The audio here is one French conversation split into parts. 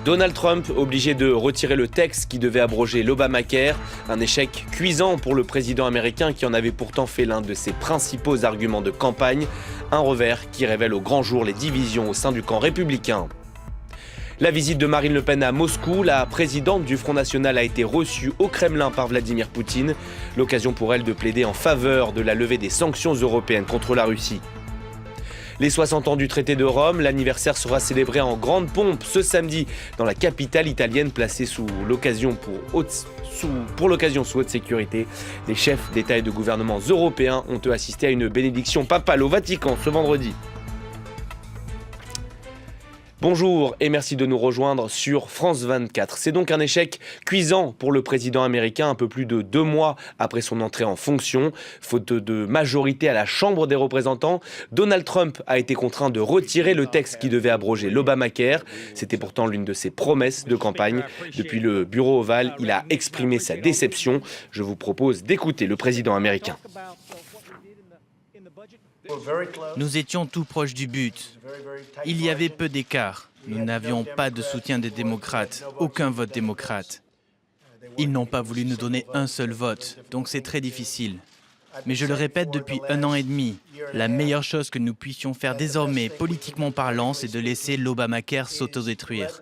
Donald Trump obligé de retirer le texte qui devait abroger l'Obamacare, un échec cuisant pour le président américain qui en avait pourtant fait l'un de ses principaux arguments de campagne, un revers qui révèle au grand jour les divisions au sein du camp républicain. La visite de Marine Le Pen à Moscou, la présidente du Front National a été reçue au Kremlin par Vladimir Poutine, l'occasion pour elle de plaider en faveur de la levée des sanctions européennes contre la Russie. Les 60 ans du traité de Rome, l'anniversaire sera célébré en grande pompe ce samedi dans la capitale italienne placée sous l'occasion sous haute sécurité. Les chefs d'État et de gouvernements européens ont eux assisté à une bénédiction papale au Vatican ce vendredi. Bonjour et merci de nous rejoindre sur France 24. C'est donc un échec cuisant pour le président américain un peu plus de 2 mois après son entrée en fonction. Faute de majorité à la Chambre des représentants, Donald Trump a été contraint de retirer le texte qui devait abroger l'Obamacare. C'était pourtant l'une de ses promesses de campagne. Depuis le bureau ovale, il a exprimé sa déception. Je vous propose d'écouter le président américain. Nous étions tout proches du but. Il y avait peu d'écart. Nous n'avions pas de soutien des démocrates, aucun vote démocrate. Ils n'ont pas voulu nous donner un seul vote, donc c'est très difficile. Mais je le répète depuis 1 an et demi, la meilleure chose que nous puissions faire désormais, politiquement parlant, c'est de laisser l'Obamacare s'autodétruire.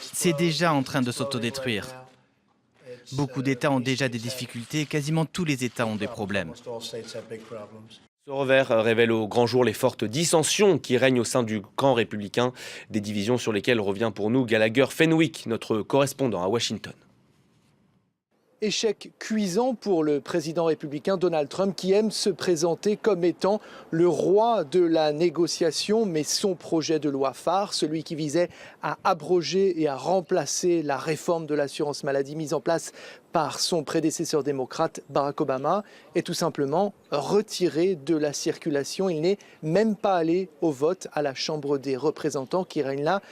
C'est déjà en train de s'autodétruire. Beaucoup d'États ont déjà des difficultés, quasiment tous les États ont des problèmes. Ce revers révèle au grand jour les fortes dissensions qui règnent au sein du camp républicain, des divisions sur lesquelles revient pour nous Gallagher Fenwick, notre correspondant à Washington. Échec cuisant pour le président républicain Donald Trump qui aime se présenter comme étant le roi de la négociation, mais son projet de loi phare, celui qui visait à abroger et à remplacer la réforme de l'assurance maladie mise en place par son prédécesseur démocrate Barack Obama, est tout simplement retiré de la circulation. Il n'est même pas allé au vote à la Chambre des représentants qui règne là,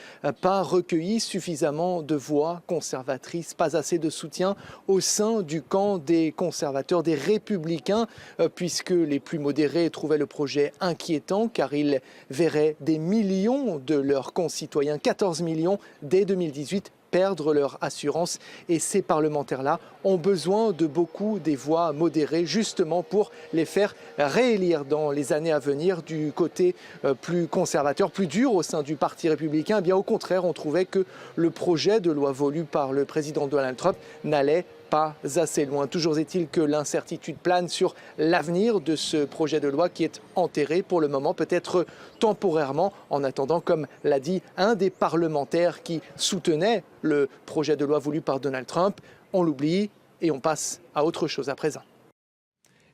pas recueilli suffisamment de voix conservatrices, pas assez de soutien au sein du camp des conservateurs, des républicains, puisque les plus modérés trouvaient le projet inquiétant car ils verraient des millions de leurs concitoyens, 14 millions dès 2018, perdre leur assurance, et ces parlementaires-là ont besoin de beaucoup des voix modérées justement pour les faire réélire dans les années à venir du côté plus conservateur, plus dur au sein du Parti républicain. Eh bien, au contraire, on trouvait que le projet de loi voulu par le président Donald Trump n'allait pas assez loin. Toujours est-il que l'incertitude plane sur l'avenir de ce projet de loi qui est enterré pour le moment, peut-être temporairement, en attendant, comme l'a dit un des parlementaires qui soutenait le projet de loi voulu par Donald Trump. On l'oublie et on passe à autre chose à présent.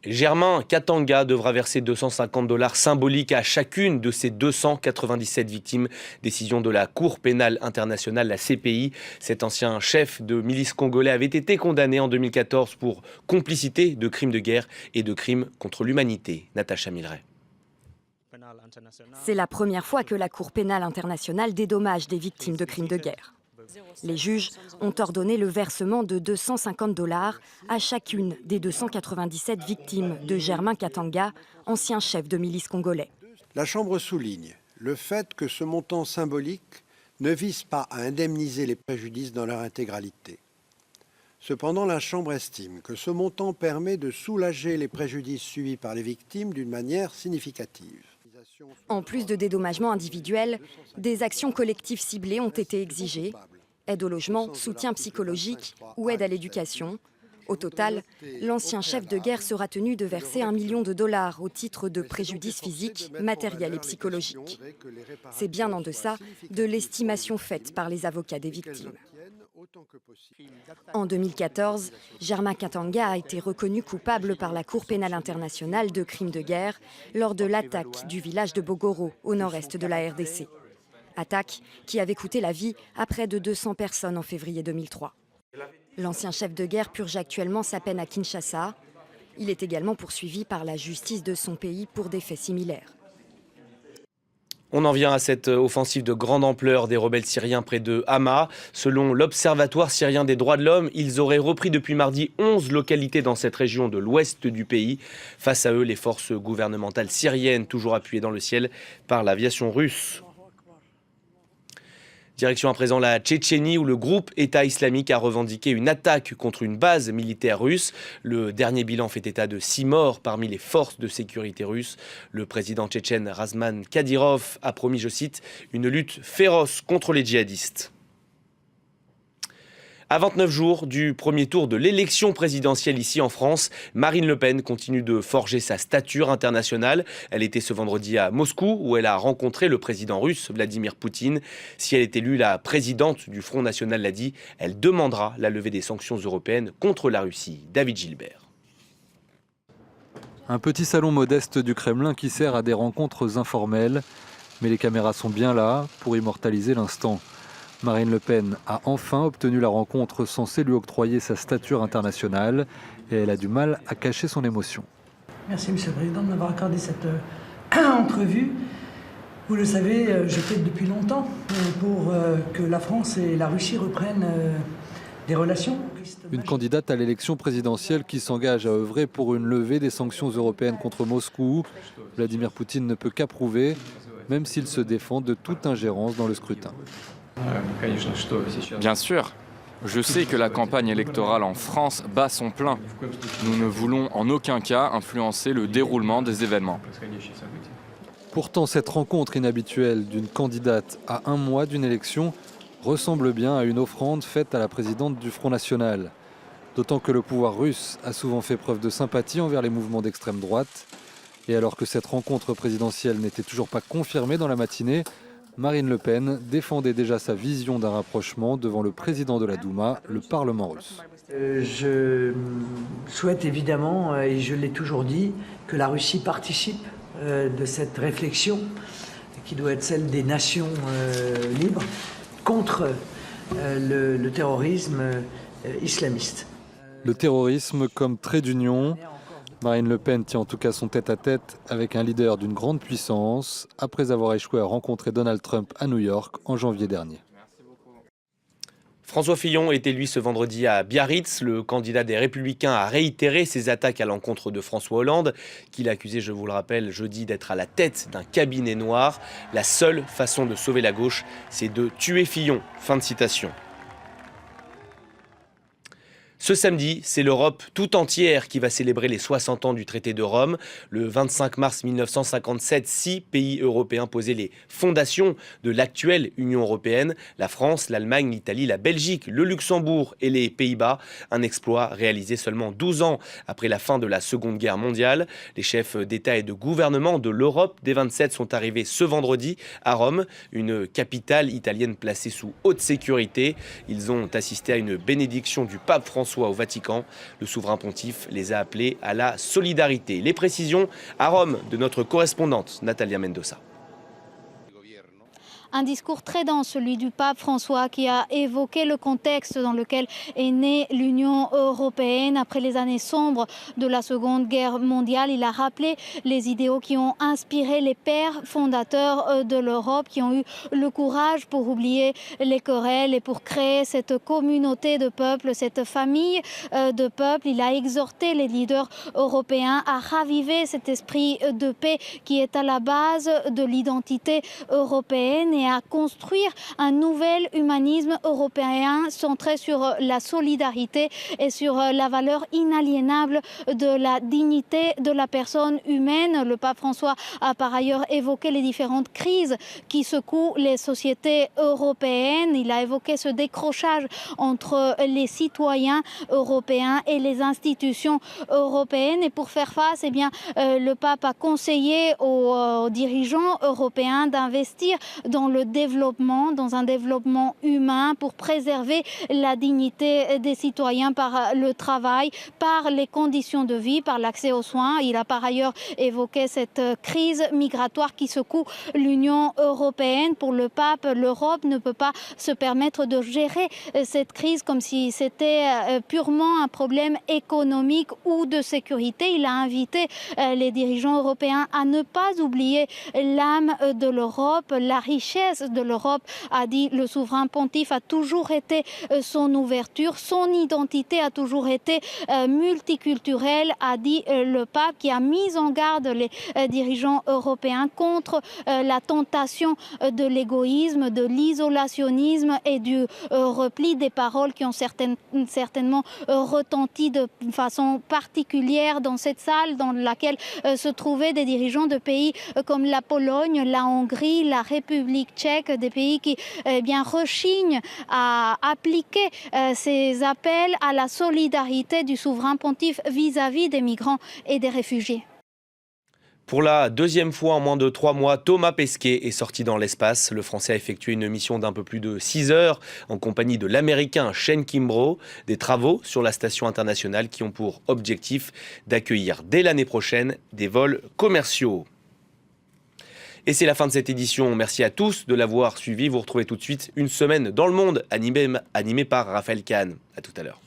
Germain Katanga devra verser $250 symboliques à chacune de ses 297 victimes. Décision de la Cour pénale internationale, la CPI. Cet ancien chef de milice congolais avait été condamné en 2014 pour complicité de crimes de guerre et de crimes contre l'humanité. Natacha Milray. C'est la première fois que la Cour pénale internationale dédommage des victimes de crimes de guerre. Les juges ont ordonné le versement de $250 à chacune des 297 victimes de Germain Katanga, ancien chef de milice congolais. La Chambre souligne le fait que ce montant symbolique ne vise pas à indemniser les préjudices dans leur intégralité. Cependant, la Chambre estime que ce montant permet de soulager les préjudices subis par les victimes d'une manière significative. En plus de dédommagements individuels, des actions collectives ciblées ont été exigées. Aide au logement, soutien psychologique ou aide à l'éducation. Au total, l'ancien chef de guerre sera tenu de verser $1 million au titre de préjudice physique, matériel et psychologique. C'est bien en deçà de l'estimation faite par les avocats des victimes. En 2014, Germain Katanga a été reconnu coupable par la Cour pénale internationale de crimes de guerre lors de l'attaque du village de Bogoro, au nord-est de la RDC. Attaque qui avait coûté la vie à près de 200 personnes en février 2003. L'ancien chef de guerre purge actuellement sa peine à Kinshasa. Il est également poursuivi par la justice de son pays pour des faits similaires. On en vient à cette offensive de grande ampleur des rebelles syriens près de Hama. Selon l'Observatoire syrien des droits de l'homme, ils auraient repris depuis mardi 11 localités dans cette région de l'ouest du pays. Face à eux, les forces gouvernementales syriennes, toujours appuyées dans le ciel par l'aviation russe. Direction à présent la Tchétchénie où le groupe État islamique a revendiqué une attaque contre une base militaire russe. Le dernier bilan fait état de 6 morts parmi les forces de sécurité russes. Le président tchétchène Ramzan Kadyrov a promis, je cite, une lutte féroce contre les djihadistes. À 29 jours du premier tour de l'élection présidentielle ici en France, Marine Le Pen continue de forger sa stature internationale. Elle était ce vendredi à Moscou où elle a rencontré le président russe Vladimir Poutine. Si elle est élue la présidente du Front National l'a dit, elle demandera la levée des sanctions européennes contre la Russie. David Gilbert. Un petit salon modeste du Kremlin qui sert à des rencontres informelles. Mais les caméras sont bien là pour immortaliser l'instant. Marine Le Pen a enfin obtenu la rencontre censée lui octroyer sa stature internationale et elle a du mal à cacher son émotion. Merci Monsieur le Président de m'avoir accordé cette entrevue. Vous le savez, je plaide depuis longtemps pour que la France et la Russie reprennent des relations. Une candidate à l'élection présidentielle qui s'engage à œuvrer pour une levée des sanctions européennes contre Moscou. Vladimir Poutine ne peut qu'approuver, même s'il se défend de toute ingérence dans le scrutin. Bien sûr, je sais que la campagne électorale en France bat son plein. Nous ne voulons en aucun cas influencer le déroulement des événements. Pourtant, cette rencontre inhabituelle d'une candidate à un mois d'une élection ressemble bien à une offrande faite à la présidente du Front National. D'autant que le pouvoir russe a souvent fait preuve de sympathie envers les mouvements d'extrême droite. Et alors que cette rencontre présidentielle n'était toujours pas confirmée dans la matinée, Marine Le Pen défendait déjà sa vision d'un rapprochement devant le président de la Douma, le Parlement russe. Je souhaite évidemment, et je l'ai toujours dit, que la Russie participe de cette réflexion qui doit être celle des nations libres contre le terrorisme islamiste. Le terrorisme comme trait d'union. Marine Le Pen tient en tout cas son tête-à-tête avec un leader d'une grande puissance après avoir échoué à rencontrer Donald Trump à New York en janvier dernier. François Fillon était lui ce vendredi à Biarritz. Le candidat des Républicains a réitéré ses attaques à l'encontre de François Hollande, qu'il a accusé, je vous le rappelle, jeudi d'être à la tête d'un cabinet noir. La seule façon de sauver la gauche, c'est de tuer Fillon. Fin de citation. Ce samedi, c'est l'Europe tout entière qui va célébrer les 60 ans du traité de Rome. Le 25 mars 1957, 6 pays européens posaient les fondations de l'actuelle Union européenne. La France, l'Allemagne, l'Italie, la Belgique, le Luxembourg et les Pays-Bas. Un exploit réalisé seulement 12 ans après la fin de la Seconde Guerre mondiale. Les chefs d'État et de gouvernement de l'Europe des 27 sont arrivés ce vendredi à Rome, une capitale italienne placée sous haute sécurité. Ils ont assisté à une bénédiction du pape François au Vatican. Le souverain pontife les a appelés à la solidarité. Les précisions à Rome de notre correspondante Natalia Mendoza. Un discours très dense, celui du pape François, qui a évoqué le contexte dans lequel est née l'Union européenne après les années sombres de la Seconde Guerre mondiale. Il a rappelé les idéaux qui ont inspiré les pères fondateurs de l'Europe, qui ont eu le courage pour oublier les querelles et pour créer cette communauté de peuples, cette famille de peuples. Il a exhorté les leaders européens à raviver cet esprit de paix qui est à la base de l'identité européenne et à construire un nouvel humanisme européen centré sur la solidarité et sur la valeur inaliénable de la dignité de la personne humaine. Le pape François a par ailleurs évoqué les différentes crises qui secouent les sociétés européennes. Il a évoqué ce décrochage entre les citoyens européens et les institutions européennes. Et pour faire face, le pape a conseillé aux dirigeants européens d'investir dans le développement, dans un développement humain pour préserver la dignité des citoyens par le travail, par les conditions de vie, par l'accès aux soins. Il a par ailleurs évoqué cette crise migratoire qui secoue l'Union européenne. Pour le pape, l'Europe ne peut pas se permettre de gérer cette crise comme si c'était purement un problème économique ou de sécurité. Il a invité les dirigeants européens à ne pas oublier l'âme de l'Europe, la richesse richesse de l'Europe, a dit le souverain pontife, a toujours été son ouverture, son identité a toujours été multiculturelle, a dit le pape, qui a mis en garde les dirigeants européens contre la tentation de l'égoïsme, de l'isolationnisme et du repli, des paroles qui ont certainement retenti de façon particulière dans cette salle dans laquelle se trouvaient des dirigeants de pays comme la Pologne, la Hongrie, la République tchèque, des pays qui rechignent à appliquer ces appels à la solidarité du souverain pontife vis-à-vis des migrants et des réfugiés. Pour la deuxième fois en moins de 3 mois, Thomas Pesquet est sorti dans l'espace. Le Français a effectué une mission d'un peu plus de 6 heures en compagnie de l'Américain Shane Kimbrough. Des travaux sur la station internationale qui ont pour objectif d'accueillir dès l'année prochaine des vols commerciaux. Et c'est la fin de cette édition. Merci à tous de l'avoir suivi. Vous retrouvez tout de suite Une semaine dans le monde, animé par Raphaël Kahn. À tout à l'heure.